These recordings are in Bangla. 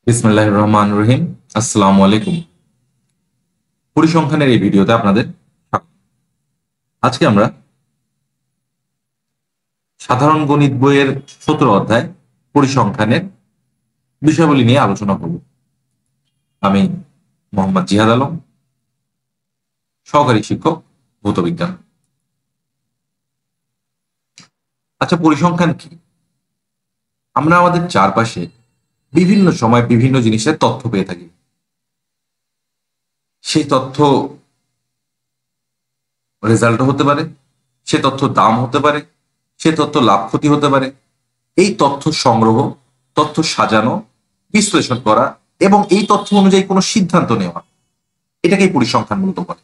বিসমিল্লাহির রহমানির রহিম। আসসালামু আলাইকুম। পরিসংখ্যানের এই ভিডিওতে আপনাদের স্বাগত। আজকে আমরা সাধারণ গণিত বইয়ের 17 অধ্যায় পরিসংখ্যানের বিষয়াবলী নিয়ে আলোচনা করব। আমি মোহাম্মদ জিহাদ আলম, সহকারী শিক্ষক, ভৌত বিজ্ঞান। আচ্ছা, পরিসংখ্যান কি? আমরা আমাদের চারপাশে বিভিন্ন সময় বিভিন্ন জিনিসের তথ্য পেয়ে থাকি। সেই তথ্য রেজাল্ট হতে পারে, সে তথ্য দাম হতে পারে, সে তথ্য লাভ ক্ষতি হতে পারে। এই তথ্য সংগ্রহ, তথ্য সাজানো, বিশ্লেষণ করা এবং এই তথ্য অনুযায়ী কোনো সিদ্ধান্ত নেওয়া, এটাকেই পরিসংখ্যান মূলত বলে।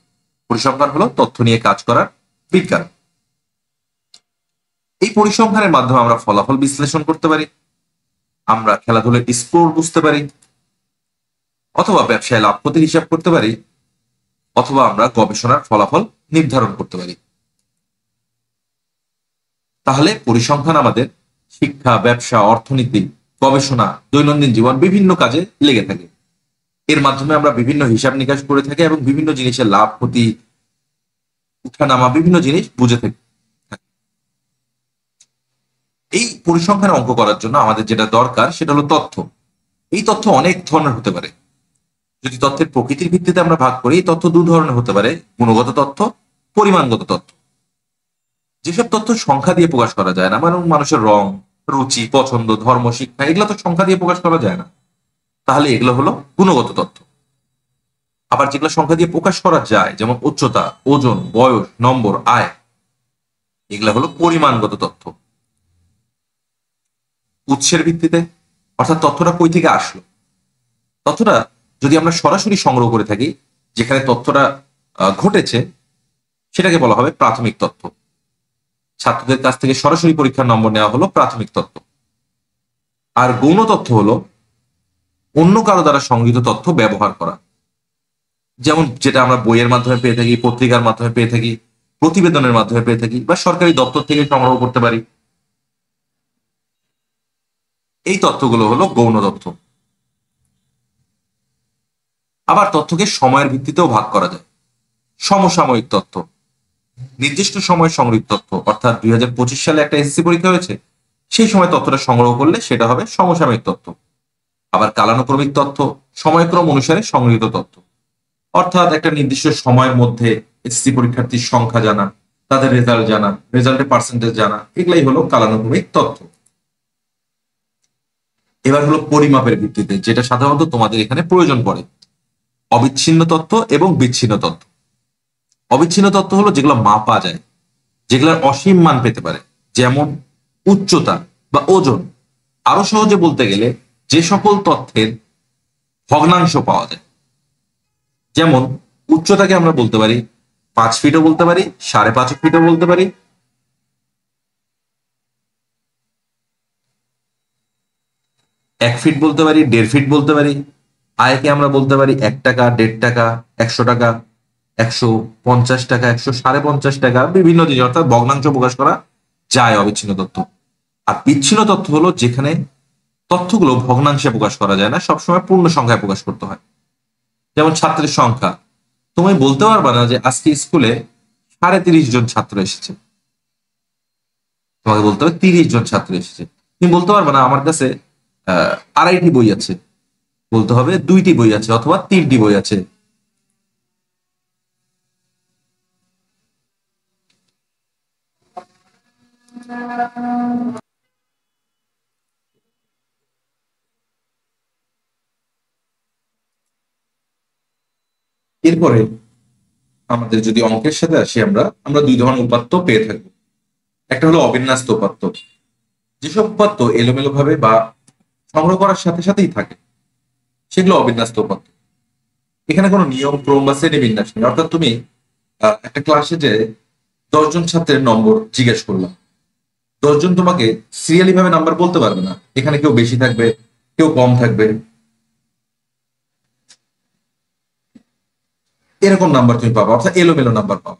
পরিসংখ্যান হলো তথ্য নিয়ে কাজ করার বিজ্ঞান। এই পরিসংখ্যানের মাধ্যমে আমরা ফলাফল বিশ্লেষণ করতে পারি, আমরা খেলাধুলার স্কোর বুঝতে পারি, অথবা ব্যবসায় লাভ ক্ষতির হিসাব করতে পারি, অথবা আমরা গবেষণার ফলাফল নির্ধারণ করতে পারি। তাহলে পরিসংখ্যান আমাদের শিক্ষা, ব্যবসা, অর্থনীতি, গবেষণা, দৈনন্দিন জীবন বিভিন্ন কাজে লেগে থাকে। এর মাধ্যমে আমরা বিভিন্ন হিসাব নিকাশ করে থাকি এবং বিভিন্ন জিনিসের লাভ ক্ষতি, উঠানামা, বিভিন্ন জিনিস বুঝে থাকি। এই পরিসংখ্যান অঙ্ক করার জন্য আমাদের যেটা দরকার সেটা হলো তথ্য। এই তথ্য অনেক ধরনের হতে পারে। যদি তথ্যের প্রকৃতির ভিত্তিতে আমরা ভাগ করি, এই তথ্য দু ধরনের হতে পারে: গুণগত তথ্য, পরিমাণগত তথ্য। যেসব তথ্য সংখ্যা দিয়ে প্রকাশ করা যায় না, মানে মানুষের রং, রুচি, পছন্দ, ধর্ম, শিক্ষা, এগুলো তো সংখ্যা দিয়ে প্রকাশ করা যায় না, তাহলে এগুলো হলো গুণগত তথ্য। আবার যেগুলো সংখ্যা দিয়ে প্রকাশ করা যায়, যেমন উচ্চতা, ওজন, বয়স, নম্বর, আয়, এগুলো হলো পরিমাণগত তথ্য। উৎসের ভিত্তিতে, অর্থাৎ তথ্যটা কই থেকে আসলো। তথ্যটা যদি আমরা সরাসরি সংগ্রহ করে থাকি, যেখানে তথ্যটা ঘটেছে, সেটাকে বলা হবে প্রাথমিক তথ্য। ছাত্রদের কাছ থেকে সরাসরি পরীক্ষার নম্বর নেওয়া হলো প্রাথমিক তথ্য। আর গৌণ তথ্য হলো অন্য কারো দ্বারা সংগৃহীত তথ্য ব্যবহার করা, যেমন যেটা আমরা বইয়ের মাধ্যমে পেয়ে থাকি, পত্রিকার মাধ্যমে পেয়ে থাকি, প্রতিবেদনের মাধ্যমে পেয়ে থাকি, বা সরকারি দপ্তর থেকে সংগ্রহ করতে পারি। এই তথ্যগুলো হলো গৌণ তথ্য। আবার তথ্যকে সময়ের ভিত্তিতেও ভাগ করা যায়। সমসাময়িক তথ্য, নির্দিষ্ট সময় সংগৃহীত তথ্য, অর্থাৎ 2025 সালে একটা এসএসসি পরীক্ষা হয়েছে, সেই সময় তথ্যটা সংগ্রহ করলে সেটা হবে সমসাময়িক তথ্য। আবার কালানুক্রমিক তথ্য, সময়ক্রম অনুসারে সংগৃহীত তথ্য, অর্থাৎ একটা নির্দিষ্ট সময়ের মধ্যে এসএসসি পরীক্ষার্থীর সংখ্যা জানা, তাদের রেজাল্ট জানা, রেজাল্টের পার্সেন্টেজ জানা, এগুলাই হলো কালানুক্রমিক তথ্য। এবার হলো পরিমাপের ভিত্তিতে, যেটা সাধারণত তোমাদের এখানে প্রয়োজন পড়ে: অবিচ্ছিন্ন তথ্য এবং বিচ্ছিন্ন তথ্য। অবিচ্ছিন্ন তথ্য হলো যেগুলো মাপা যায়, যেগুলোর অসীম মান পেতে পারে, যেমন উচ্চতা বা ওজন। আরো সহজে বলতে গেলে যে সকল তথ্যের ভগ্নাংশ পাওয়া যায়, যেমন উচ্চতাকে আমরা বলতে পারি 5 ফিটও বলতে পারি, 5.5 ফিটও বলতে পারি, 1 ফিট বলতে পারি, 1.5 ফিট বলতে পারি। আয়কে আমরা বলতে পারি 1 টাকা, 1.5 টাকা, 100 টাকা, 150 টাকা, 150 টাকা, বিভিন্ন জিনিস, অর্থাৎ ভগ্নাংশ প্রকাশ করা যায় অবিচ্ছিন্ন তথ্য। আর বিচ্ছিন্ন তথ্য হলো যেখানে তথ্যগুলো ভগ্নাংশে প্রকাশ করা যায় না, সবসময় পূর্ণ সংখ্যায় প্রকাশ করতে হয়। যেমন ছাত্রের সংখ্যা, তুমি বলতে পারবা না যে আজকে স্কুলে 33 জন ছাত্র এসেছে, তোমাকে বলতে হবে 30 জন ছাত্র এসেছে। তুমি বলতে পারবে না আমার কাছে 2.5টি বই আছে, বলতে হবে 2টি বই আছে অথবা 3টি বই আছে। এরপরে আমাদের যদি অঙ্কের সাথে আসি, আমরা আমরা দুই ধরনের উপাত্ত পেয়ে থাকবো। একটা হলো অবিন্যস্ত উপাত্ত, যেসব উপাত্ত এলোমেলো ভাবে বা সংগ্রহ করার সাথে সাথেই থাকে, সেগুলো অবিন্যস্ত উপাত্ত। এখানে কোনো নিয়ম, ক্রম বা শ্রেণী বিন্যাস নেই। অর্থাৎ তুমি একটা ক্লাসে যে 10 জন ছাত্রের নম্বর জিজ্ঞেস করলাম, 10 জন তোমাকে সিরিয়ালি ভাবে নাম্বার বলতে পারবে না। এখানে কেউ বেশি থাকবে, কেউ কম থাকবে, এরকম নাম্বার তুমি পাবা, অর্থাৎ এলোমেলো নাম্বার পাবা।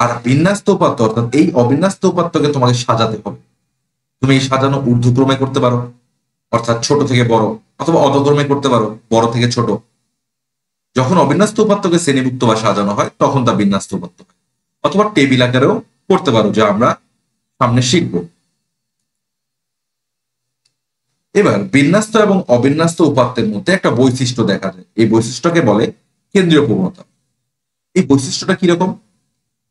আর বিন্যস্ত উপাত্ত, অর্থাৎ এই অবিন্যস্ত উপাত্তকে তোমাকে সাজাতে হবে। তুমি এই সাজানো ঊর্ধ্বক্রমে করতে পারো, অর্থাৎ ছোট থেকে বড়, অথবা অধক্রমে করতে পারো, বড় থেকে ছোট। যখন অবিন্যস্ত উপাত্তকে শ্রেণীভুক্ত বা সাজানো হয় তখন তা বিন্যস্ত উপাত্ত হয়, অথবা টেবিল আকারেও করতে পারো, যা আমরা সামনে শিখব। এবার বিন্যস্ত এবং অবিন্যস্ত উপাত্তের মধ্যে একটা বৈশিষ্ট্য দেখা যায়, এই বৈশিষ্ট্যকে বলে কেন্দ্রীয় প্রবণতা। এই বৈশিষ্ট্যটা কিরকম?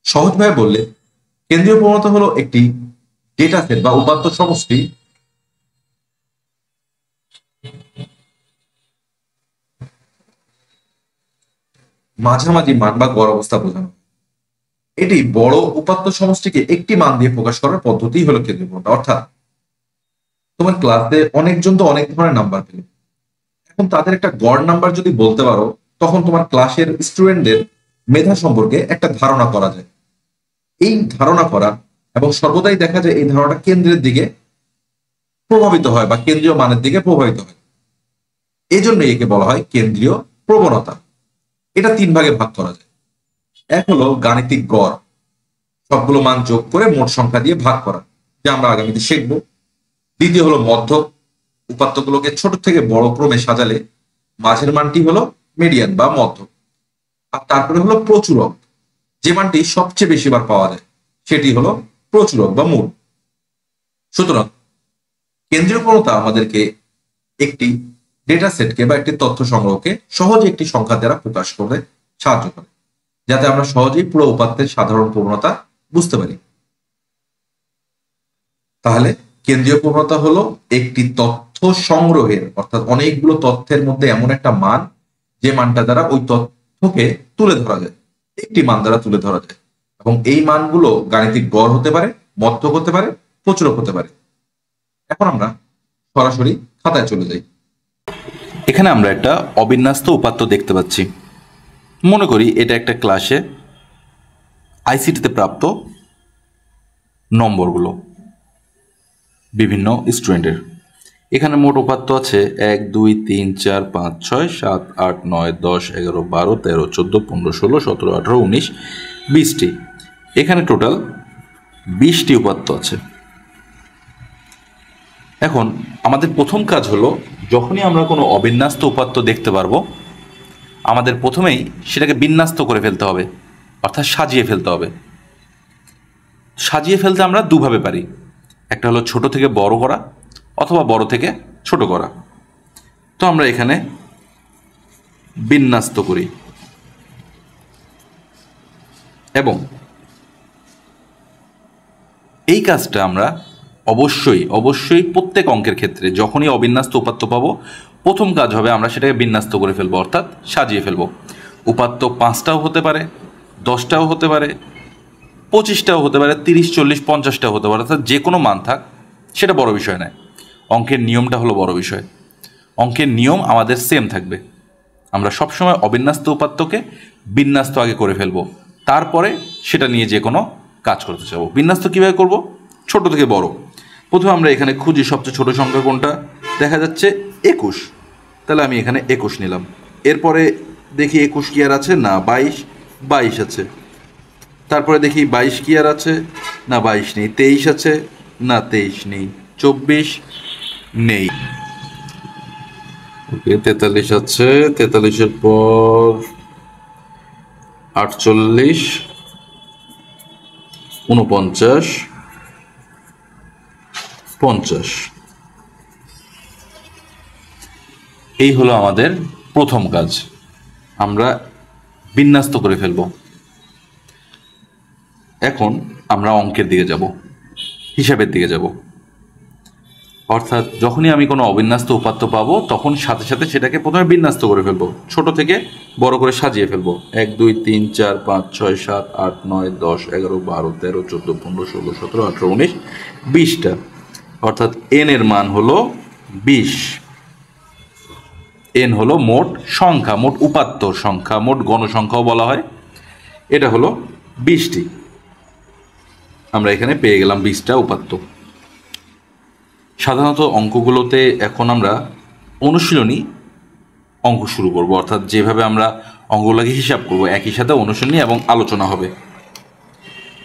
সহজভাবে বললে কেন্দ্রীয় প্রবণতা হলো একটি ডেটা সেট বা উপাত্ত সমষ্টি মাঝামাঝি মান বা গড় অবস্থা বোঝানো। এটি বড় উপাত্ত সমষ্টিকে একটি মান দিয়ে প্রকাশ করার পদ্ধতি হলো কেন্দ্রীয় প্রবণতা। অর্থাৎ তোমার ক্লাসে অনেকজন তো অনেক ধরনের নাম্বার পেল, এখন তাদের একটা গড় নাম্বার যদি বলতে পারো, তখন তোমার ক্লাসের স্টুডেন্টদের মেধা সম্পর্কে একটা ধারণা করা যায়। এই ধারণা করা এবং সর্বদাই দেখা যায় এই ধারণাটা কেন্দ্রের দিকে প্রভাবিত হয় বা কেন্দ্রীয় মানের দিকে প্রভাবিত হয়। এই জন্য একে বলা হয় কেন্দ্রীয় প্রবণতা। এটা 3 ভাগে ভাগ করা যায়। এক হলো গাণিতিক গড়, সবগুলো মান যোগ করে মোট সংখ্যা দিয়ে ভাগ করা, যা আমরা আগামীতে শিখব। দ্বিতীয় হলো মধ্যক, উপাত্তগুলোকে ছোট থেকে বড় ক্রমে সাজালে মাঝের মানটি হলো মিডিয়ান বা মধ্যক। আর তারপরে হলো প্রচুরক, যে মানটি সবচেয়ে বেশি বার পাওয়া যায় সেটি হলো প্রচুরক বা মূল। সুতরাং কেন্দ্রীয় প্রবণতা আমাদেরকে একটি ডেটা সেটকে বা একটি তথ্য সংগ্রহকে সহজে একটি সংখ্যা দ্বারা প্রকাশ করতে সাহায্য করে, যাতে আমরা সহজেই পুরো উপাত্তের সাধারণ প্রবণতা বুঝতে পারি। তাহলে কেন্দ্রীয় প্রবণতা হলো একটি তথ্য সংগ্রহের, অর্থাৎ অনেকগুলো তথ্যের মধ্যে এমন একটা মান যে মানটা দ্বারা ওই তথ্যকে তুলে ধরা যায়, একটি মান দ্বারা তুলে ধরা যায়। এবং এই মানগুলো গাণিতিক গড় হতে পারে, মধ্যক হতে পারে, প্রচুরক হতে পারে। এখন আমরা সরাসরি খাতায় চলে যাই। এখানে আমরা একটা অবিন্যস্ত উপাত্ত দেখতে পাচ্ছি। মনে করি এটা একটা ক্লাসে আইসিটিতে প্রাপ্ত নম্বরগুলো বিভিন্ন স্টুডেন্টের। এখানে মোট উপাত্ত আছে 1 2 3 4 5 6 7 8 9 10 11 12 13 14 15 16 17 18 19 20টি। এখানে টোটাল 20টি উপাত্ত আছে। এখন আমাদের প্রথম কাজ হলো, যখনই আমরা কোনো অবিন্যস্ত উপাত্ত দেখতে পারবো, আমাদের প্রথমেই সেটাকে বিন্যস্ত করে ফেলতে হবে, অর্থাৎ সাজিয়ে ফেলতে হবে। সাজিয়ে ফেলতে আমরা দুভাবে পারি, একটা হলো ছোট থেকে বড় করা, অথবা বড় থেকে ছোট করা। তো আমরা এখানে বিন্যস্ত করি, এবং এই কাজটা আমরা অবশ্যই প্রত্যেক অঙ্কের ক্ষেত্রে যখনই অবিন্যস্ত উপাত্ত পাবো, প্রথম কাজ হবে আমরা সেটাকে বিন্যস্ত করে ফেলবো, অর্থাৎ সাজিয়ে ফেলবো। উপাত্ত 5টাও হতে পারে, 10টাও হতে পারে, 25টাও হতে পারে, 30 40 50টাও হতে পারে, অর্থাৎ যে কোনো মান থাক, সেটা বড় বিষয় নয়। অঙ্কের নিয়মটা হলো বড় বিষয়। অঙ্কের নিয়ম আমাদের সেম থাকবে। আমরা সবসময় অবিন্যস্ত উপাত্তকে বিন্যস্ত আগে করে ফেলবো, তারপরে সেটা নিয়ে যে কোনো কাজ করতে চাবো। বিন্যস্ত কীভাবে করব? ছোট থেকে বড়। প্রথমে আমরা এখানে খুঁজি সবচেয়ে ছোট সংখ্যা কোনটা, দেখা যাচ্ছে 21। তাহলে আমি এখানে 21 নিলাম। এরপরে দেখি 21 কি আর আছে? না, 22 আছে। তারপরে দেখি 22 কি আর আছে? না, 22 নেই। 23 আছে? না, 23 নেই। 24 নেই। ওকে, 43 আছে। 43-এর পর 48, 49, 50। এই হলো আমাদের প্রথম কাজ, আমরা বিন্যস্ত করে ফেলব। এখন আমরা অঙ্কের দিকে যাব, হিসাবের দিকে যাব। অর্থাৎ যখনই আমি কোনো অবিন্যস্ত উপাত্ত পাবো, তখন সাথে সাথে সেটাকে প্রথমে বিন্যস্ত করে ফেলবো, ছোট থেকে বড় করে সাজিয়ে ফেলবো। 1 2 3 4 5 6 7 8 9 10 11 12 13 14 15 16 17 18 19 20টা। অর্থাৎ এন এর মান হলো 20। এন হলো মোট সংখ্যা, মোট উপাত্তর সংখ্যা, মোট গণসংখ্যাও বলা হয়। এটা হলো 20টি। আমরা এখানে পেয়ে গেলাম 20টা উপাত্ত। সাধারণত অঙ্কগুলোতে এখন আমরা অনুশীলনী অঙ্ক শুরু করব, অর্থাৎ যেভাবে আমরা অঙ্কগুলোকে হিসাব করব, একই সাথে অনুশীলনী এবং আলোচনা হবে।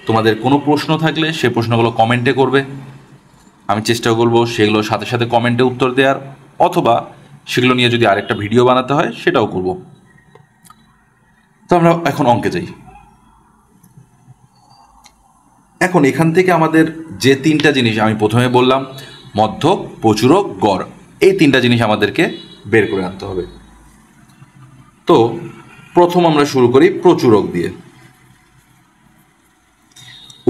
তোমাদের কোনো প্রশ্ন থাকলে সে প্রশ্নগুলো কমেন্টে করবে। আমি চেষ্টা করব সেগুলোর সাথে সাথে কমেন্টে উত্তর দেওয়ার, অথবা সেগুলো নিয়ে যদি আরেকটা ভিডিও বানাতে হয় সেটাও করব। তো আমরা এখন অঙ্কে যাই। এখন এখান থেকে আমাদের যে তিনটা জিনিস আমি প্রথমে বললাম, মধ্যক, প্রচুরক, গড়, এই তিনটা জিনিস আমাদেরকে বের করে আনতে হবে। তো প্রথম আমরা শুরু করি প্রচুরক দিয়ে।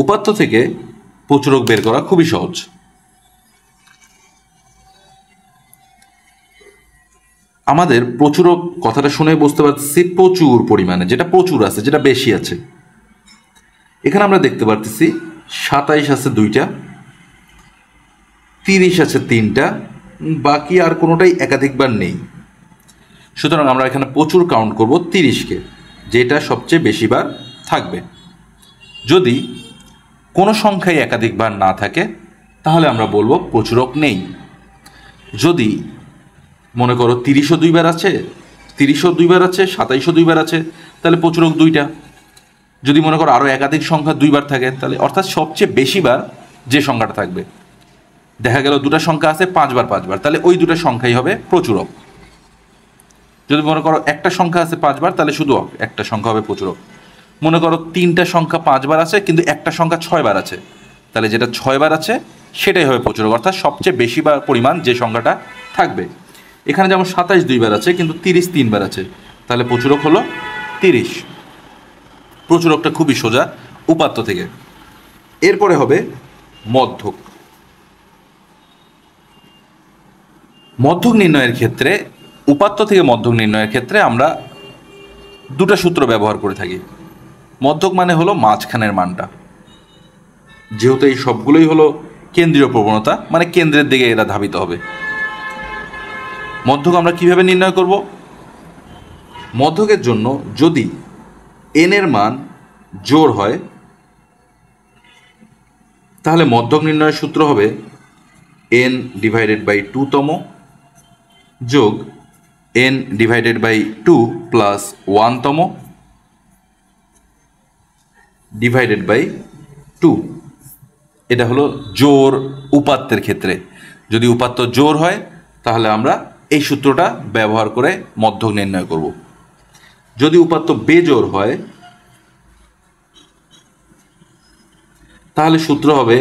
উপাত্ত থেকে প্রচুরক বের করা খুবই সহজ। আমাদের প্রচুরক কথাটা শুনে বুঝতে পারতেছি প্রচুর পরিমাণে, যেটা প্রচুর আছে, যেটা বেশি আছে। এখানে আমরা দেখতে পারতেছি 27 আছে 2টা, 30 আছে 3টা, বাকি আর কোনোটাই একাধিকবার নেই। সুতরাং আমরা এখানে প্রচুর কাউন্ট করব 30কে, যেটা সবচেয়ে বেশিবার থাকবে। যদি কোনো সংখ্যায় একাধিকবার না থাকে তাহলে আমরা বলবো প্রচুরক নেই। যদি মনে করো 30ও 2বার আছে, 30ও 2বার আছে, 27ও 2বার আছে, তাহলে প্রচুরক 2টা। যদি মনে করো আরও একাধিক সংখ্যা 2বার থাকে, তাহলে অর্থাৎ সবচেয়ে বেশিবার যে সংখ্যাটা থাকবে, দেখা গেল দুটো সংখ্যা আছে 5বার 5বার, তাহলে ওই দুটো সংখ্যাই হবে প্রচুরক। যদি মনে করো একটা সংখ্যা আছে 5বার, তাহলে শুধু একটা সংখ্যা হবে প্রচুরক। মনে করো 3টা সংখ্যা 5বার আছে কিন্তু একটা সংখ্যা 6বার আছে, তাহলে যেটা 6বার আছে সেটাই হবে প্রচুরক, অর্থাৎ সবচেয়ে বেশিবার পরিমাণ যে সংখ্যাটা থাকবে। এখানে যেমন 27 2বার আছে কিন্তু 30 3বার আছে, তাহলে প্রচুরক হলো 30। প্রচুরকটা খুবই সোজা উপাত্ত থেকে। এরপরে হবে মধ্যক। মধ্যক নির্ণয়ের ক্ষেত্রে, উপাত্ত থেকে মধ্যক নির্ণয়ের ক্ষেত্রে আমরা দুটো সূত্র ব্যবহার করে থাকি। মধ্যক মানে হলো মাঝখানের মানটা। যেহেতু এই সবগুলোই হলো কেন্দ্রীয় প্রবণতা, মানে কেন্দ্রের দিকে এরা ধাবিত হবে। মধ্যক আমরা কিভাবে নির্ণয় করব? মধ্যকের জন্য যদি n এর মান জোড় হয় তাহলে মধ্যক নির্ণয়ের সূত্র হবে n/2 তম যোগ n/2 প্লাস 1 তম ডিভাইডেড বাই 2। এটা হলো জোড় উপাত্তের ক্ষেত্রে। যদি উপাত্ত জোড় হয় তাহলে আমরা এই সূত্রটা ব্যবহার করে মধ্যক নির্ণয় করব। যদি উপাত্ত বেজোড় হয় তাহলে সূত্র হবে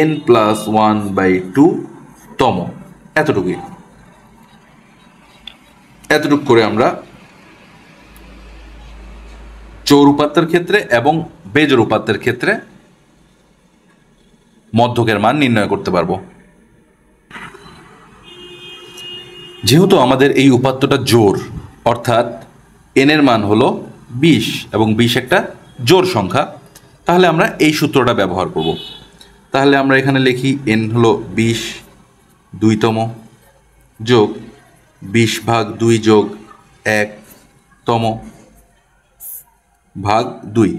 n+1/2 তম। এতটুকুই, এতটুকু করে আমরা জোড় উপাত্তের ক্ষেত্রে এবং বেজোড় উপাত্তের ক্ষেত্রে মধ্যকের মান নির্ণয় করতে পারবো। যেহেতু আমাদের এই উপাত্তটা জোড়, অর্থাৎ n এর মান হলো 20 এবং 20 একটা জোড় সংখ্যা, তাহলে আমরা এই সূত্রটা ব্যবহার করব। তাহলে আমরা এখানে লিখি n হলো 20 2তম যোগ 20/2 যোগ 1 তম ভাগ 2।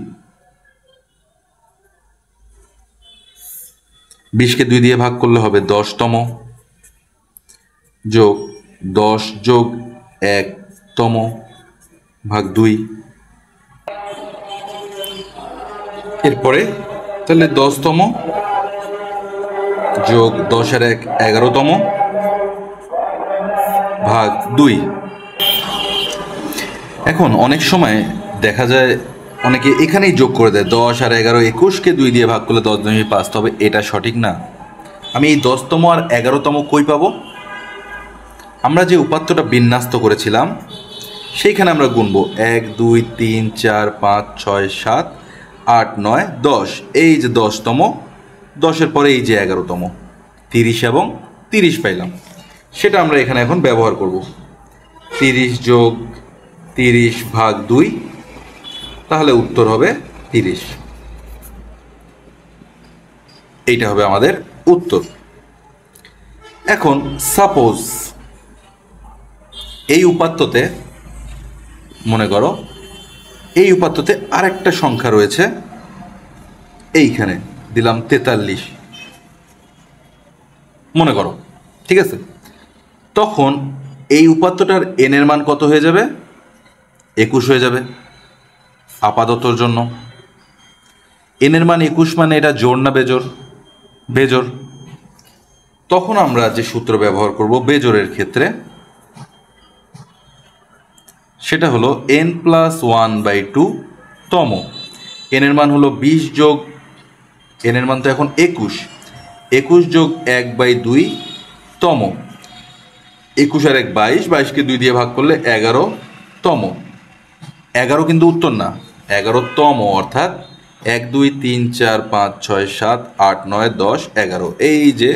20কে 2 দিয়ে ভাগ করলে হবে 10 তম যোগ 10 যোগ 1 তম ভাগ 2। এরপরে তাহলে 10 তম যোগ 10 আর 1 11 তম ভাগ 2। এখন অনেক সময় দেখা যায় অনেকে এখানেই যোগ করে দেয় 10 আর 11 21কে 2 দিয়ে ভাগ করলে 10.5, তবে এটা সঠিক না। আমি এই 10তম আর 11তম কই পাবো? আমরা যে উপাত্তটা বিন্যস্ত করেছিলাম সেইখানে আমরা গুনবো 1 2 3 4 5 6 7 8 9 10। এই যে 10তম, 10-এর পরে এই যে 11তম, 30 এবং 30 পাইলাম, সেটা আমরা এখানে এখন ব্যবহার করব। 30 যোগ 30 ভাগ 2, তাহলে উত্তর হবে 30। এইটা হবে আমাদের উত্তর। এখন সাপোজ এই উপাত্ততে, মনে করো এই উপাত্ততে আরেকটা সংখ্যা রয়েছে, এইখানে দিলাম 43 মনে করো, ঠিক আছে? তখন এই উপাত্তটার n এর মান কত হয়ে যাবে? 21 হয়ে যাবে আপাততর জন্য। n এর মান 21 মানে এটা জোড় না বেজোড়? বেজোড়। তখন আমরা যে সূত্র ব্যবহার করব বেজোড়ের ক্ষেত্রে, সেটা হলো n+1/2 তম। n এর মান হলো 20 যোগ n এর মান তো এখন 21, 21 যোগ 1/2 তম। 21 আর 1 22, 22কে 2 দিয়ে ভাগ করলে 11 তম। 11 কিন্তু উত্তর না, 11 তম, অর্থাৎ 1 2 3 4 5 6 7 8 9 10 11, এই যে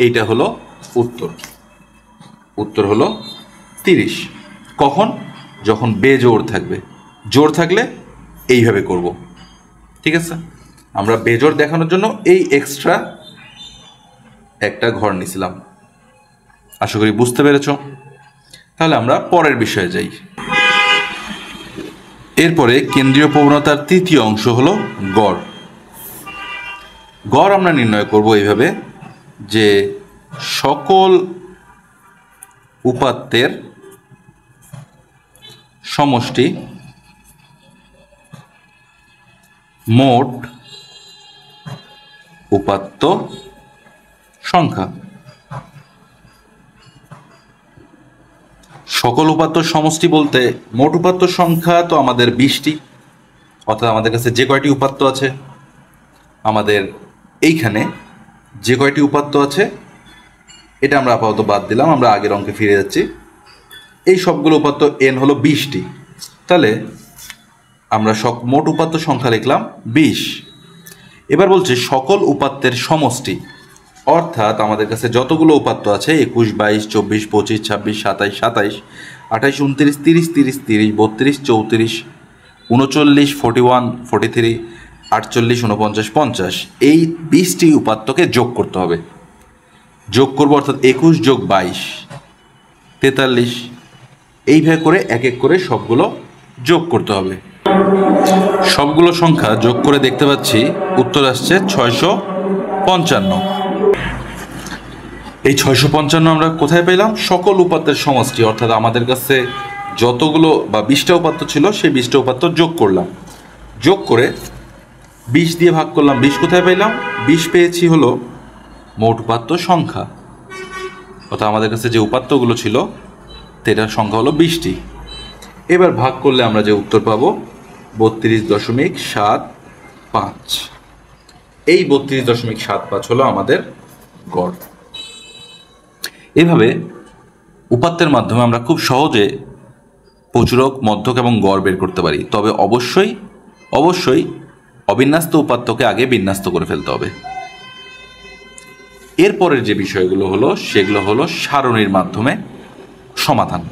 এইটা হলো উত্তর। উত্তর হলো 30। কখন? যখন বেজোড় থাকবে। জোড় থাকলে এইভাবে করব, ঠিক আছে? আমরা বেজোড় দেখানোর জন্য এই এক্সট্রা একটা ঘর নিছিলাম। আশা করি বুঝতে পেরেছ। তাহলে আমরা পরের বিষয়ে যাই। এরপরে কেন্দ্রীয় প্রবণতার তৃতীয় অংশ হলো গড়। গড় আমরা নির্ণয় করব এইভাবে যে সকল উপাত্তের সমষ্টি মোট উপাত্ত সংখ্যা। সকল উপাত্ত সমষ্টি বলতে মোট উপাত্ত সংখ্যা তো আমাদের 20টি, অর্থাৎ আমাদের কাছে যে কয়টি উপাত্ত আছে, আমাদের এইখানে যে কয়টি উপাত্ত আছে এটা আমরা আপাতত বাদ দিলাম, আমরা আগের অঙ্কে ফিরে যাচ্ছি। এই সবগুলো উপাত্ত n হলো 20টি। তাহলে আমরা মোট উপাত্ত সংখ্যা লিখলাম 20। এবার বলছে সকল উপাত্তের সমষ্টি, অর্থাৎ আমাদের কাছে যতগুলো উপাত্ত আছে 21 22 24 25 26 27 27 28 29 30 30 30 32 34 39 41 43 48 49 50, এই 20টি উপাত্তকে যোগ করতে হবে। যোগ করবো, অর্থাৎ 21 যোগ 22 43, এইভাবে করে এক এক করে সবগুলো যোগ করতে হবে। সবগুলো সংখ্যা যোগ করে দেখতে পাচ্ছি উত্তর আসছে 655। এই 655 আমরা কোথায় পেলাম? সকল উপাত্তের সমষ্টি, অর্থাৎ আমাদের কাছে যতগুলো বা 20টা উপাত্ত ছিল সেই 20টা উপাত্ত যোগ করলাম, যোগ করে 20 দিয়ে ভাগ করলাম। 20 কোথায় পেলাম? 20 পেয়েছি হলো মোট উপাত্ত সংখ্যা, অর্থাৎ আমাদের কাছে যে উপাত্তগুলো ছিল সেটার সংখ্যা হলো 20টি। এবার ভাগ করলে আমরা যে উত্তর পাবো 32.75। এই 32.75 হলো আমাদের গড়। এভাবে উপাত্তের মাধ্যমে আমরা খুব সহজে প্রচুরক, মধ্যক এবং গড় বের করতে পারি। তবে অবশ্যই অবশ্যই অবিন্যস্ত উপাত্তকে আগে বিন্যস্ত করে ফেলতে হবে। এরপরের যে বিষয়গুলো হলো সেগুলো হলো সারণীর মাধ্যমে সমাধান।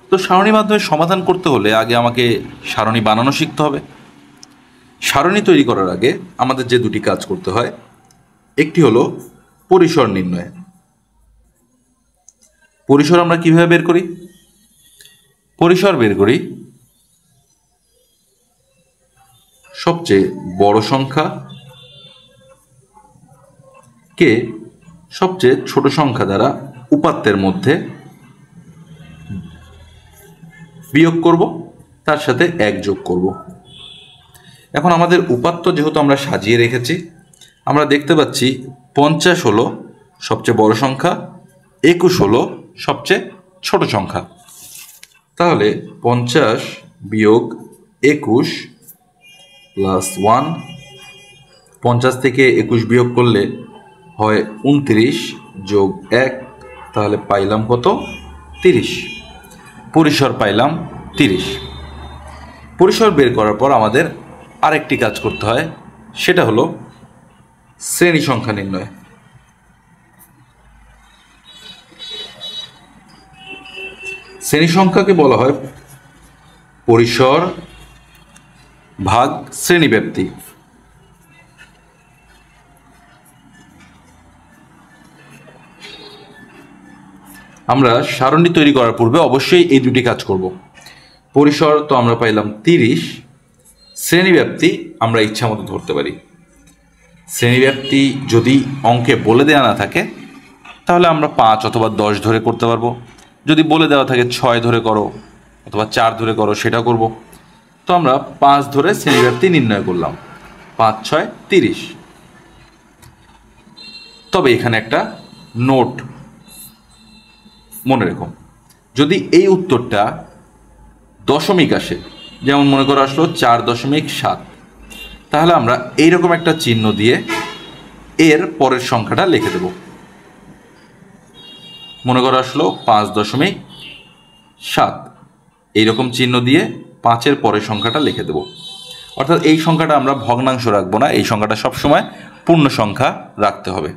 তো সারণীর মাধ্যমে সমাধান করতে হলে আগে আমাকে সারণী বানানো শিখতে হবে। সারণী তৈরি করার আগে আমাদের যে দুটি কাজ করতে হয়, একটি হলো পরিসর নির্ণয়। পরিসর আমরা কিভাবে বের করি? পরিসর বের করি সবচেয়ে বড় সংখ্যা কে সবচেয়ে ছোট সংখ্যা দ্বারা উপাত্তের মধ্যে বিয়োগ করব, তার সাথে 1 যোগ করব। এখন আমাদের উপাত্ত যেহেতু আমরা সাজিয়ে রেখেছি, আমরা দেখতে পাচ্ছি 50 হলো সবচেয়ে বড় সংখ্যা, 21 হলো সবচেয়ে ছোট সংখ্যা। তাহলে 50 বিয়োগ 21 প্লাস 1, 50 থেকে 21 বিয়োগ করলে হয় 29 যোগ 1, তাহলে পাইলাম কত? 30। পরিসর পাইলাম 30। পরিসর বের করার পর আমাদের আরেকটি কাজ করতে হয়, সেটা হলো শ্রেণী সংখ্যা নির্ণয়। শ্রেণী সংখ্যাকে বলা হয় পরিসর ভাগ শ্রেণীব্যাপ্তি। আমরা সারণী তৈরি করার পূর্বে অবশ্যই এই দুটি কাজ করব। পরিসর তো আমরা পাইলাম 30, শ্রেণীব্যাপ্তি আমরা ইচ্ছা মতো ধরতে পারি। শ্রেণীব্যাপ্তি যদি অঙ্কে বলে দেওয়া না থাকে তাহলে আমরা 5 অথবা 10 ধরে করতে পারবো। যদি বলে দেওয়া থাকে 6 ধরে করো অথবা 4 ধরে করো, সেটা করব। তো আমরা 5 ধরে শ্রেণীব্যাপ্তি নির্ণয় করলাম, 5 6 30। তবে এখানে একটা নোট মনে রেখো, যদি এই উত্তরটা দশমিক আসে, যেমন মনে করো আসলো 4.7, তাহলে আমরা এইরকম একটা চিহ্ন দিয়ে এর পরের সংখ্যাটা লিখে দেব। মনে করো আসলো 5.7, এইরকম চিহ্ন দিয়ে 5-এর পরের সংখ্যাটা লিখে দেব। অর্থাৎ এই সংখ্যাটা আমরা ভগ্নাংশ রাখবো না, এই সংখ্যাটা সবসময় পূর্ণ সংখ্যা রাখতে হবে।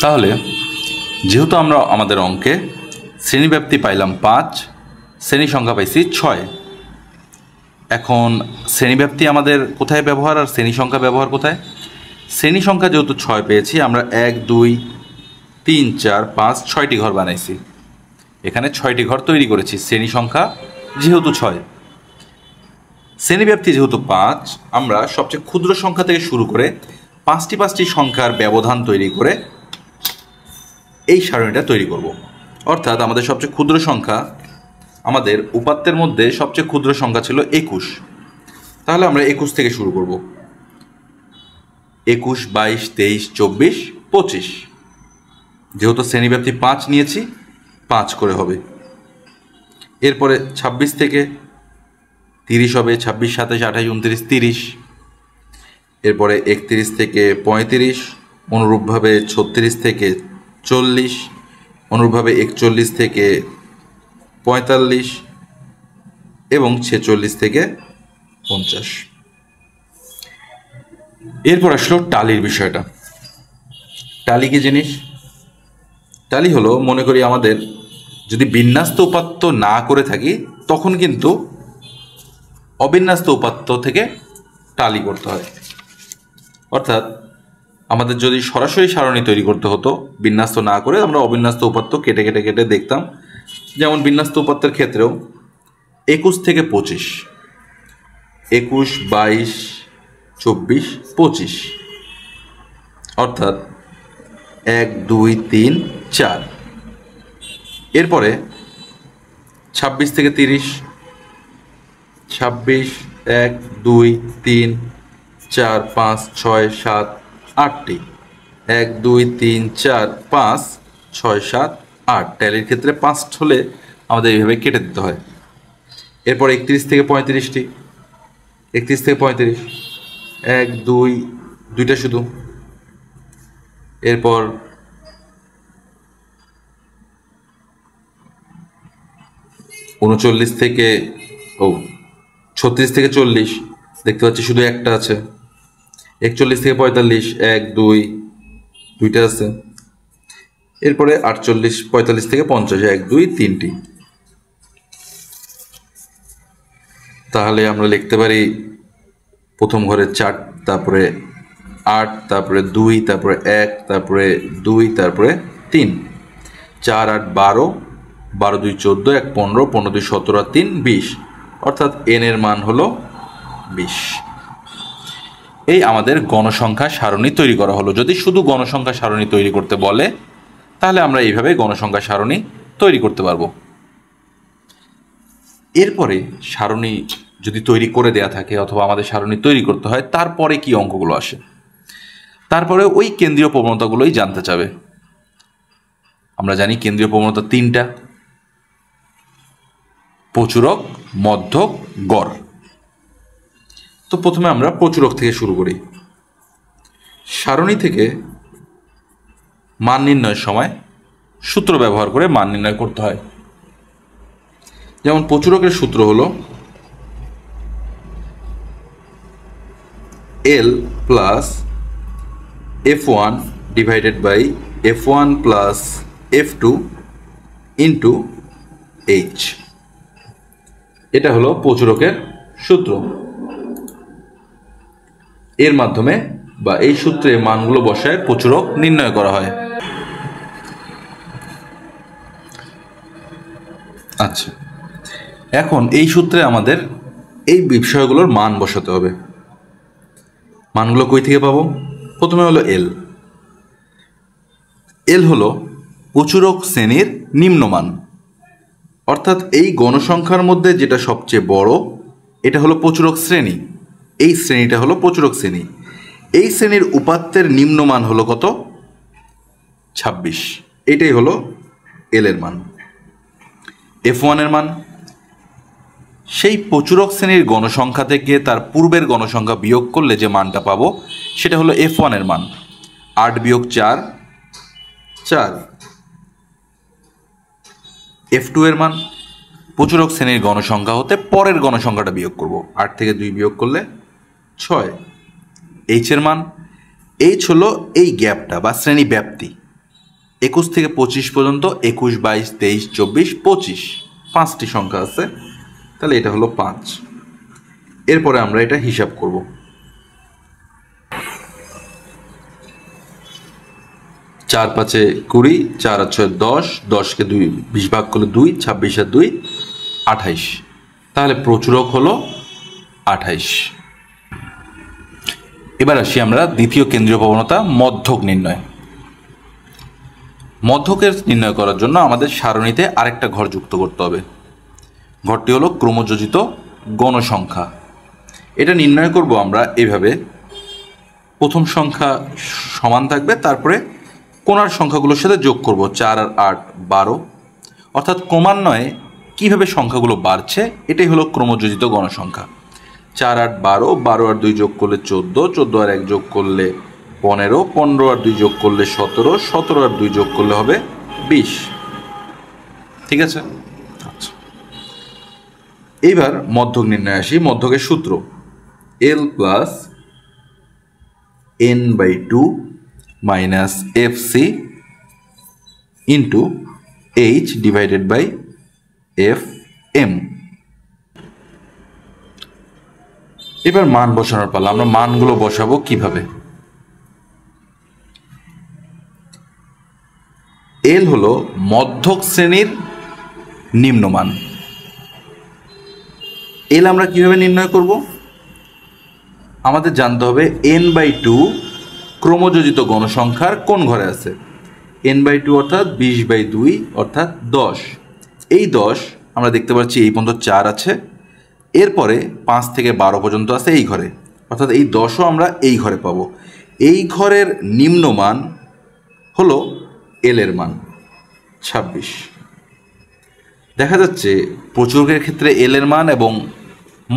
তাহলে যেহেতু আমরা আমাদের অঙ্কে শ্রেণীব্যাপ্তি পাইলাম 5, শ্রেণী সংখ্যা পাইছি 6, এখন শ্রেণীব্যাপ্তি আমাদের কোথায় ব্যবহার আর শ্রেণী সংখ্যা ব্যবহার কোথায়? শ্রেণী সংখ্যা যেহেতু 6 পেয়েছি, আমরা 1 2 3 4 5 6টি ঘর বানাইছি, এখানে 6টি ঘর তৈরি করেছি। শ্রেণী সংখ্যা যেহেতু 6, শ্রেণীব্যাপ্তি যেহেতু 5, আমরা সবচেয়ে ক্ষুদ্র সংখ্যা থেকে শুরু করে 5টি সংখ্যার ব্যবধান তৈরি করে এই সারণীটা তৈরি করব। অর্থাৎ আমাদের সবচেয়ে ক্ষুদ্র সংখ্যা, আমাদের উপাত্তের মধ্যে সবচেয়ে ক্ষুদ্র সংখ্যা ছিল 21, তাহলে আমরা 21 থেকে শুরু করব। 21 22 23 24 25, যেহেতু শ্রেণীব্যাপ্তি 5 নিয়েছি 5 করে হবে। এরপরে 26 থেকে 30 হবে, 26 27 28 29 30। এরপরে 31 থেকে 35, অনুরূপভাবে 36 থেকে 40, অনুরূপভাবে 41 থেকে 45 এবং 46 থেকে 50। এরপর আসলো টালির বিষয়টা। টালি কি জিনিস? টালি হলো, মনে করি আমাদের যদি বিন্যস্ত উপাত্ত না করে থাকি তখন কিন্তু অবিন্যস্ত উপাত্ত থেকে টালি করতে হয়। অর্থাৎ আমাদের যদি সরাসরি সারণী তৈরি করতে হতো বিন্যস্ত না করে, আমরা অবিন্যস্ত উপাত্ত কেটে কেটে কেটে দেখতাম। যেমন বিন্যস্ত উপাত্তের ক্ষেত্রেও 21 থেকে 25, 21 22 24 25, অর্থাৎ 1 2 3 4। এরপরে 26 থেকে 30, 26 1 2 3 4 5 6 7 8টি, 1 2 3 4 5 6 7 8। ট্যালির ক্ষেত্রে 5 হলে আমাদের এইভাবে কেটে দিতে হয়। এরপর 31 থেকে 35টি, 31 থেকে 35, 1 2 2টা শুধু। এরপর 39 থেকে 36 থেকে 40, দেখতে পাচ্ছি শুধু একটা আছে। 41 থেকে 45, 1 2 2টা আছে। এরপরে 48 45 থেকে 50, 1 2 3টি। তাহলে আমরা লিখতে পারি প্রথম ঘরে 4, তারপরে 8, তারপরে 2, তারপরে 1, তারপরে 2, তারপরে 3। 4 8 12, 12 2 14, 1 15, 15 2 17 আর 3 20, অর্থাৎ n এর মান হলো 20। এই আমাদের গণসংখ্যা সারণী তৈরি করা হলো। যদি শুধু গণসংখ্যা সারণী তৈরি করতে বলে তাহলে আমরা এইভাবে গণসংখ্যা সারণী তৈরি করতে পারবো। এরপরে সারণী যদি তৈরি করে দেয়া থাকে অথবা আমাদের সারণী তৈরি করতে হয়, তারপরে কি অঙ্কগুলো আসে? তারপরে ওই কেন্দ্রীয় প্রবণতাগুলোই জানতে চাবে। আমরা জানি কেন্দ্রীয় প্রবণতা 3টা: প্রচুরক, মধ্যক, গড়। তো প্রথমে আমরা প্রচুরক থেকে শুরু করি। সারণী থেকে মান নির্ণয়ের সময় সূত্র ব্যবহার করে মান নির্ণয় করতে হয়। যেমন প্রচুরকের সূত্র হলো L plus F1 divided by F1 plus F2 into H। এটা হলো প্রচুরকের সূত্র। এর মাধ্যমে বা এই সূত্রে মানগুলো বসায় প্রচুরক নির্ণয় করা হয়। আচ্ছা, এখন এই সূত্রে আমাদের এই বিষয়গুলোর মান বসাতে হবে। মানগুলো কই থেকে পাবো? প্রথমে হলো এল। এল হলো প্রচুরক শ্রেণীর নিম্নমান, অর্থাৎ এই গণসংখ্যার মধ্যে যেটা সবচেয়ে বড় এটা হলো প্রচুরক শ্রেণী। এই শ্রেণীটা হলো প্রচুরক শ্রেণী। এই শ্রেণীর উপাত্তের নিম্নমান হলো কত? 26। এটাই হলো এল এর মান। F1 এর মান সেই প্রচুরক শ্রেণীর গণসংখ্যা থেকে তার পূর্বের গণসংখ্যা বিয়োগ করলে যে মানটা পাবো সেটা হলো F1 এর মান। 8 বিয়োগ 4 4। F2 এর মান প্রচুরক শ্রেণীর গণসংখ্যা হতে পরের গণসংখ্যাটা বিয়োগ করব, 8 থেকে 2 বিয়োগ করলে 6। H এর মান, H হলো এই গ্যাপটা বা শ্রেণী ব্যাপ্তি, 21 থেকে 25 পর্যন্ত, 21, 22, 23, 24, 25, 5টি সংখ্যা আছে, তাহলে এটা হলো 5। এরপরে আমরা এটা হিসাব করব। 4 5 20, 4 আর 6 10, 10কে 20 ভাগ করলে 2, 26 আর 2 28। তাহলে প্রচুরক হলো 28। এবার আসি আমরা দ্বিতীয় কেন্দ্রীয় প্রবণতা মধ্যক নির্ণয়। মধ্যকের নির্ণয় করার জন্য আমাদের সারণীতে আরেকটা ঘর যুক্ত করতে হবে। ঘরটি হলো ক্রমযোজিত গণসংখ্যা। এটা নির্ণয় করব আমরা এইভাবে, প্রথম সংখ্যা সমান থাকবে, তারপরে কোণার সংখ্যাগুলোর সাথে যোগ করব, 4 আর 8 12, অর্থাৎ ক্রমান্বয়ে কীভাবে সংখ্যাগুলো বাড়ছে এটাই হলো ক্রমযোজিত গণসংখ্যা। 4 8 12, 12 আর 2 যোগ করলে 14, 14 আর 1 যোগ করলে 15, 15 আর 2 যোগ করলে 17, 17 আর 2 যোগ করলে হবে 20। ঠিক আছে, আচ্ছা। এইবার মধ্যক নির্ণয় আসি। মধ্যকের সূত্র L plus n/2 minus FC into H divided by FM। এবার মান বসানোর পালা। আমরা মানগুলো বসাবো কিভাবে? L হলো মধ্যক শ্রেণীর নিম্নমান। L আমরা কিভাবে নির্ণয় করব? আমাদের জানতে হবে n/2 ক্রমযোজিত গণসংখ্যার কোন ঘরে আছে। n/2 অর্থাৎ 20/2 অর্থাৎ 10। এই 10 আমরা দেখতে পাচ্ছি এই পর্যন্ত 4 আছে, এরপরে 5 থেকে 12 পর্যন্ত আছে এই ঘরে, অর্থাৎ এই 10ও আমরা এই ঘরে পাবো। এই ঘরের নিম্নমান হলো এল এর মান 26। দেখা যাচ্ছে প্রচুরকের ক্ষেত্রে এল এর মান এবং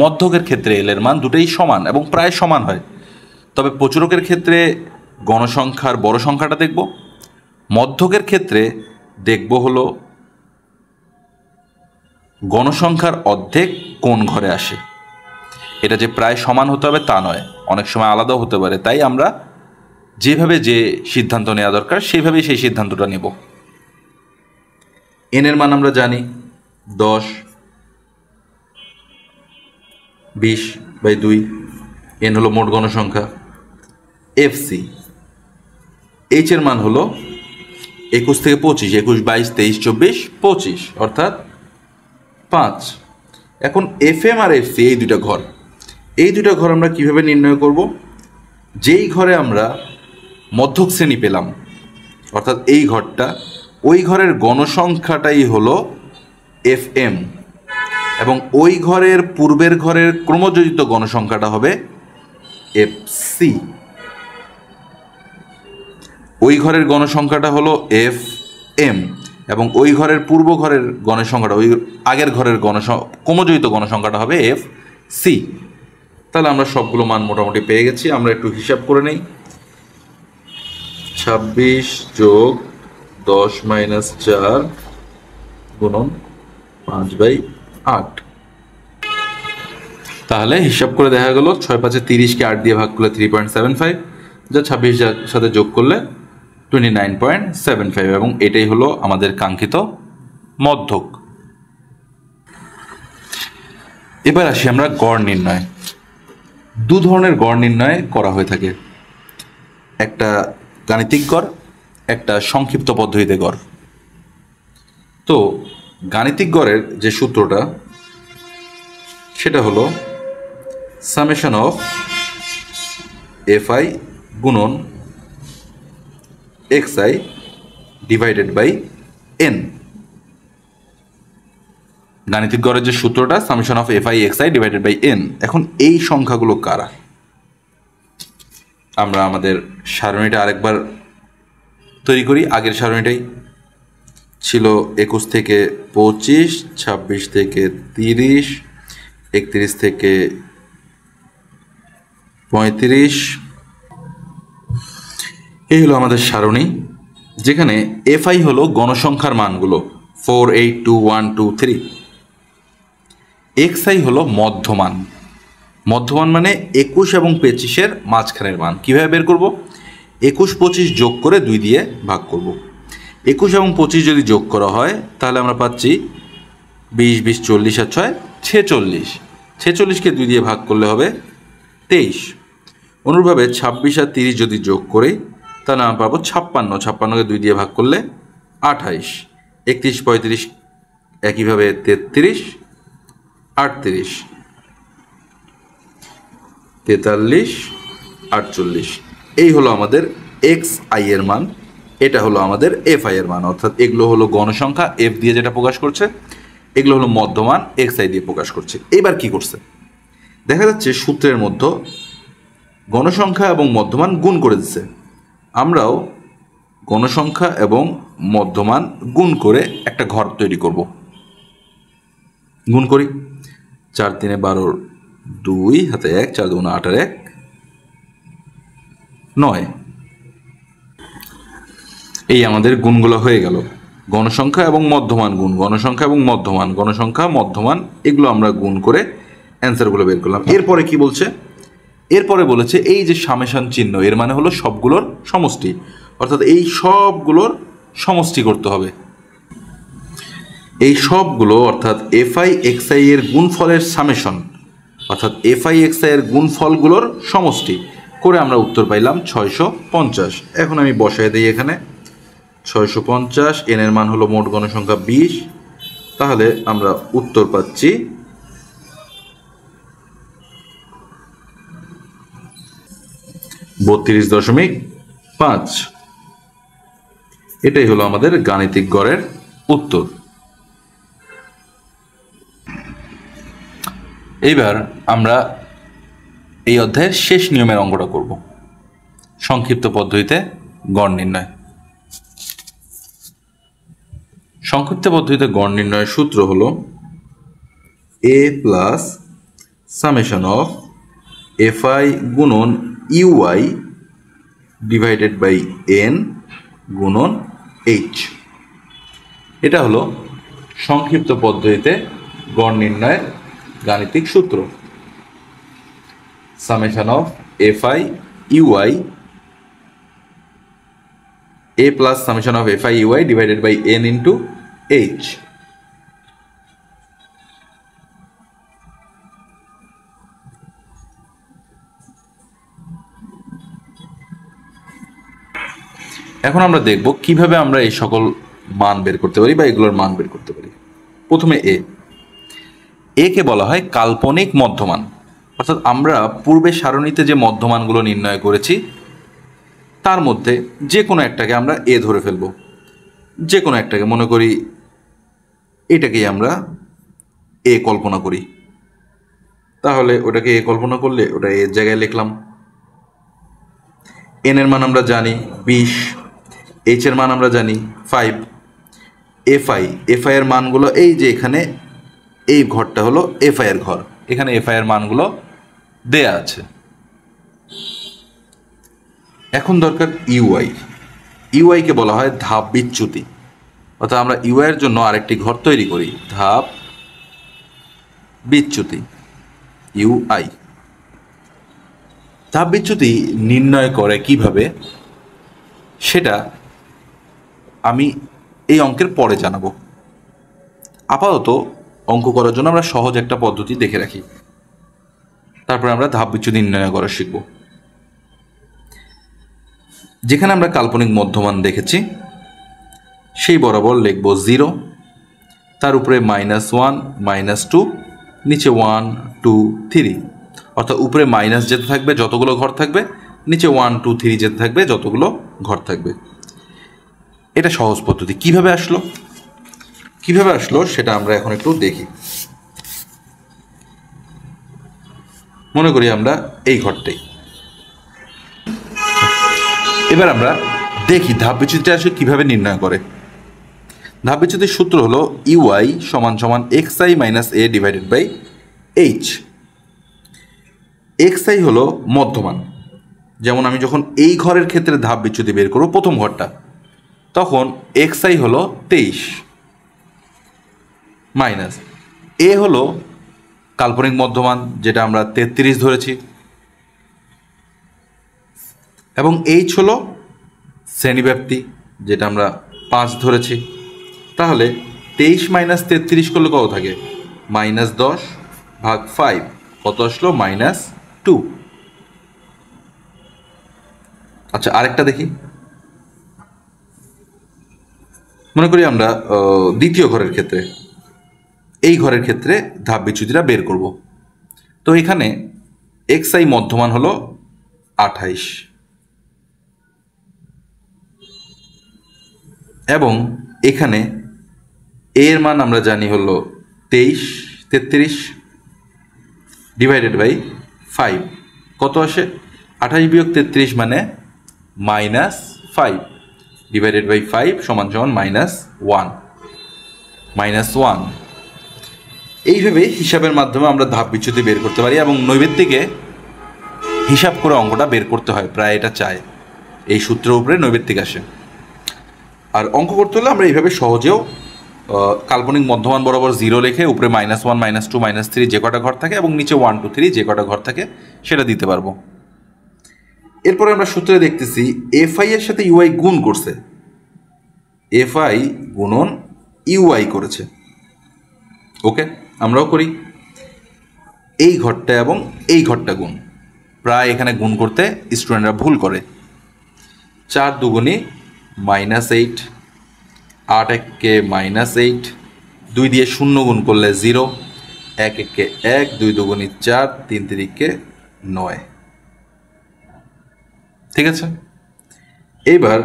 মধ্যকের ক্ষেত্রে এল এর মান দুটোই সমান এবং প্রায় সমান হয়। তবে প্রচুরকের ক্ষেত্রে গণসংখ্যার বড় সংখ্যাটা দেখব, মধ্যকের ক্ষেত্রে দেখব হলো গণসংখ্যার অর্ধেক কোন ঘরে আসে। এটা যে প্রায় সমান হতে হবে তা নয়, অনেক সময় আলাদাও হতে পারে। তাই আমরা যেভাবে যে সিদ্ধান্ত নেওয়া দরকার সেইভাবেই সেই সিদ্ধান্তটা নেব। এন এর মান আমরা জানি 10, 20/2, এন হলো মোট গণসংখ্যা। FC এইচ এর মান হলো 21 থেকে 25, 21, 22, 23, 24, 25 অর্থাৎ 5। এখন FM আর FC এই দুইটা ঘর, এই দুইটা ঘর আমরা কিভাবে নির্ণয় করব? যেই ঘরে আমরা মধ্যক শ্রেণী পেলাম, অর্থাৎ এই ঘরটা, ওই ঘরের গণসংখ্যাটাই হলো FM এবং ওই ঘরের পূর্বের ঘরের ক্রমযোজিত গণসংখ্যাটা হবে FC। ওই ঘরের গণসংখ্যাটা হলো FM এবং ওই ঘরের পূর্ব ঘরের গণসংখ্যাটা, ওই আগের ঘরের ক্রমযোজিত গণসংখ্যাটা হবে FC। তাহলে আমরা সবগুলো মান মোটামুটি পেয়ে গেছি। আমরা একটু হিসাব করে নেই। 26 যোগ 10 মাইনাস 4 গুণন 5/8। তাহলে হিসাব করে দেখা গেল 6 5 30কে 8 দিয়ে ভাগ করলে 3.75, যা 26 সাথে যোগ করলে 29.75 এবং এটাই হলো আমাদের কাঙ্ক্ষিত মধ্যক। এবার আসি আমরা গড় নির্ণয়। দু ধরনের গড় নির্ণয় করা হয়ে থাকে, একটা গাণিতিক গড়, একটা সংক্ষিপ্ত পদ্ধতিতে গড়। তো গাণিতিক গড়ের যে সূত্রটা সেটা হলো সামেশন অফ FI গুণন XI ডিভাইডেড বাই N। গাণিতিক গড়ের যে সূত্রটা summation of FI XI divided by N। এখন এই সংখ্যাগুলো কারা? আমরা আমাদের সারণীটা আরেকবার তৈরি করি। আগের সারণীটাই ছিল 21 থেকে 25, 26 থেকে 30, 31 থেকে 35। এই হলো আমাদের সারণী, যেখানে এফআই হলো গণসংখ্যার মানগুলো 4, 8, 2, 1, 2, 3। এক্সআই হলো মধ্যমান। মধ্যমান মানে 21 এবং 25-এর মাঝখানের মান। কিভাবে বের করব? 21, 25 যোগ করে 2 দিয়ে ভাগ করব। 21 এবং 25 যদি যোগ করা হয় তাহলে আমরা পাচ্ছি 20, 20, 40 আর 6 46। 46কে 2 দিয়ে ভাগ করলে হবে 23। অনুরূপভাবে 26 আর 30 যদি যোগ করি তাহলে আমরা পাবো 56। 56কে 2 দিয়ে ভাগ করলে 28। 31, 35 একইভাবে 33, 38, 43, 48। এই হলো আমাদের এক্স আই এর মান, এটা হলো আমাদের এফ আই এর মান। অর্থাৎ এগুলো হলো গণসংখ্যা এফ দিয়ে যেটা প্রকাশ করছে, এগুলো হলো মধ্যমান এক্স আই দিয়ে প্রকাশ করছে। এবার কি করছে দেখা যাচ্ছে, সূত্রের মধ্যে গণসংখ্যা এবং মধ্যমান গুণ করে দিচ্ছে। আমরাও গণসংখ্যা এবং মধ্যমান গুণ করে একটা ঘর তৈরি করব। গুণ করি। 4 3 12, 2 হাতে 1, 4 2 8 আর 1 9। এই আমাদের গুণগুলো হয়ে গেল। গণসংখ্যা এবং মধ্যমান গুণ, গণসংখ্যা এবং মধ্যমান, গণসংখ্যা মধ্যমান, এগুলো আমরা গুণ করে অ্যান্সারগুলো বের করলাম। এরপরে কি বলছে? এরপরে বলেছে এই যে সামেশন চিহ্ন, এর মানে হলো সবগুলোর সমষ্টি। অর্থাৎ এই সবগুলোর সমষ্টি করতে হবে। এই সবগুলো অর্থাৎ এফআই এক্সআই এর গুণফলের সামেশন, অর্থাৎ এফআই এক্সআই এর গুণফলগুলোর সমষ্টি করে আমরা উত্তর পাইলাম 650। এখন আমি বসায় দিই এখানে 650। এন এর মান হলো মোট গণসংখ্যা 20। তাহলে আমরা উত্তর পাচ্ছি 32.5। এটাই হলো আমাদের গাণিতিক গড়ের উত্তর। এইবার আমরা এই অধ্যায়ের শেষ নিয়মের অঙ্কটা করব, সংক্ষিপ্ত পদ্ধতিতে গড় নির্ণয়। সংক্ষিপ্ত পদ্ধতিতে গড় নির্ণয়ের সূত্র হলো A plus summation of FI গুণন ইউআই ডিভাইডেড বাই এন গুণন এইচ। এটা হলো সংক্ষিপ্ত পদ্ধতিতে গড় নির্ণয়ের গাণিতিক সূত্র। Summation of FI UI, A plus summation of FI UI divided by N into H. এখন আমরা দেখব কিভাবে আমরা এই সকল মান বের করতে পারি বা এগুলোর মান বের করতে পারি। প্রথমে এ কে বলা হয় কাল্পনিক মধ্যমান। অর্থাৎ আমরা পূর্বে সারণীতে যে মধ্যমানগুলো নির্ণয় করেছি তার মধ্যে যে কোনো একটাকে আমরা এ ধরে ফেলব। যে কোনো একটাকে, মনে করি এটাকেই আমরা এ কল্পনা করি, তাহলে ওটাকে এ কল্পনা করলে ওটা এর জায়গায় লিখলাম। এন এর মান আমরা জানি 20, এইচ এর মান আমরা জানি 5, এফআই এর মানগুলো এই যে এখানে, এই ঘরটা হলো এফআই এর ঘর, এখানে এফআই এর মানগুলো দেয়া আছে। এখন দরকার ইউআই কে বলা হয় ধাপ বিচ্যুতি। অর্থাৎ আমরা ইউআই এর জন্য আরেকটি ঘর তৈরি করি, ধাপ বিচ্যুতি ইউআই। ধাপ বিচ্যুতি নির্ণয় করে কিভাবে সেটা আমি এই অঙ্কের পরে জানাবো। আপাতত অঙ্ক করার জন্য আমরা সহজ একটা পদ্ধতি দেখে রাখি, তারপরে আমরা ধাপ বিচ্যুতি নির্ণয় করা শিখব। যেখানে আমরা কাল্পনিক মধ্যমান দেখেছি সেই বরাবর লিখব 0, তার উপরে -1, -2, নিচে 1, 2, 3। অর্থাৎ উপরে মাইনাস যেতে থাকবে যতগুলো ঘর থাকবে, নিচে 1, 2, 3 যেতে থাকবে যতগুলো ঘর থাকবে। এটা সহজ পদ্ধতি। কিভাবে আসলো সেটা আমরা এখন একটু দেখি। মনে করি আমরা এই ঘরটাই। এবার আমরা দেখি ধাপবিচ্যুতিটা আসলে কিভাবে নির্ণয় করে। ধাপবিচ্যুতির সূত্র হলো ইউআই সমান সমান XI minus A divided by H. XI হলো মধ্যমান, যেমন আমি যখন এই ঘরের ক্ষেত্রে ধাপ বিচ্যুতি বের করবো প্রথম ঘরটা, তখন এক্সআই হলো 23 মাইনাস এ হলো কাল্পনিক মধ্যমান যেটা আমরা 33 ধরেছি, এবং এইচ হলো শ্রেণীব্যাপ্তি যেটা আমরা 5 ধরেছি। তাহলে 23 মাইনাস 33 করলে কত থাকে? -10 ভাগ 5, কত আসলো? -2। আচ্ছা, আরেকটা দেখি। মনে করি আমরা দ্বিতীয় ঘরের ক্ষেত্রে, এই ঘরের ক্ষেত্রে ধাপ বিচ্যুতিটা বের করব। তো এখানে এক্সআই মধ্যমান হলো 28 এবং এখানে এর মান আমরা জানি হলো 33 ডিভাইডেড বাই 5, কত আসে? 28 বিয়োগ 33 মানে -5 ডিভাইডেড বাই 5 সমান সমান -1। এইভাবে হিসাবের মাধ্যমে আমরা ধাপ বিচ্যুতি বের করতে পারি, এবং নৈবেদ্যিকে হিসাব করে অঙ্কটা বের করতে হয়, প্রায় এটা চায়। এই সূত্রের উপরে নৈবেদ্যিক আসে। আর অঙ্ক করতে হলে আমরা এইভাবে সহজেও কাল্পনিক মধ্যমান বরাবর 0 লিখে উপরে -1 -2 -3 যে কটা ঘর থাকে এবং নিচে 1 2 3 যে কটা ঘর থাকে সেটা দিতে পারবো। এরপরে আমরা সূত্রে দেখতেছি এফআই এর সাথে ইউআই গুণ করছে, এফআই গুণন ইউআই করেছে। ওকে, আমরাও করি। এই ঘরটা এবং এই ঘরটা গুণ, প্রায় এখানে গুণ করতে স্টুডেন্টরা ভুল করে। 4 দুগুণে -8, 8 এককে -8, 2 দিয়ে 0 গুণ করলে 0, 1 এককে 1, 2 দুগুণে 4, 3 তিরিকে 9। ঠিক আছে, এবার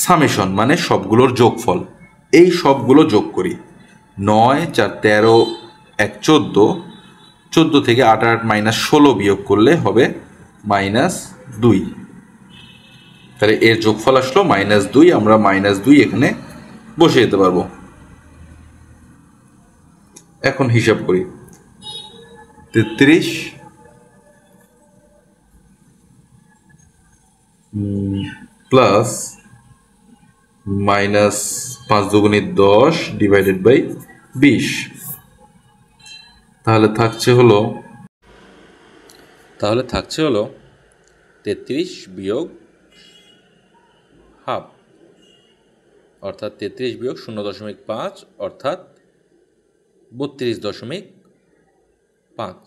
সামেশন মানে সবগুলোর যোগফল, এই সবগুলো যোগ করি। 9 4 13, 1 14, 14 থেকে 8 8 -16 বিয়োগ করলে হবে -2। তাহলে এর যোগফল আসলো -2। আমরা -2 এখানে বসিয়ে দিতে পারবো। এখন হিসাব করি। 33 প্লাস -5 দুগুণে 10 ডিভাইডেড বাই 20, তাহলে থাকছে হলো 33 বিয়োগ হাফ, অর্থাৎ 33 বিয়োগ 0.5 অর্থাৎ 32.5।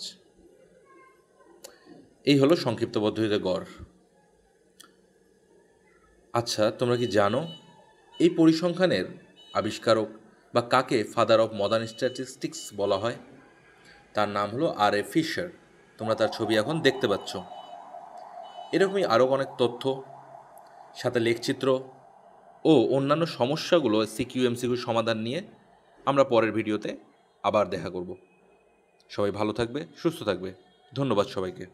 এই হলো সংক্ষিপ্ত পদ্ধতিতে গড়। আচ্ছা, তোমরা কি জানো এই পরিসংখ্যানের আবিষ্কারক বা কাকে ফাদার অফ মডার্ন স্ট্যাটিস্টিক্স বলা হয়? তার নাম হলো আর.এ. ফিশার। তোমরা তার ছবি এখন দেখতে পাচ্ছ। এরকমই আরও অনেক তথ্য, সাথে লেখচিত্র ও অন্যান্য সমস্যাগুলো সিকিউ/এমসিকিউ সমাধান নিয়ে আমরা পরের ভিডিওতে আবার দেখা করব। সবাই ভালো থাকবে, সুস্থ থাকবে। ধন্যবাদ সবাইকে।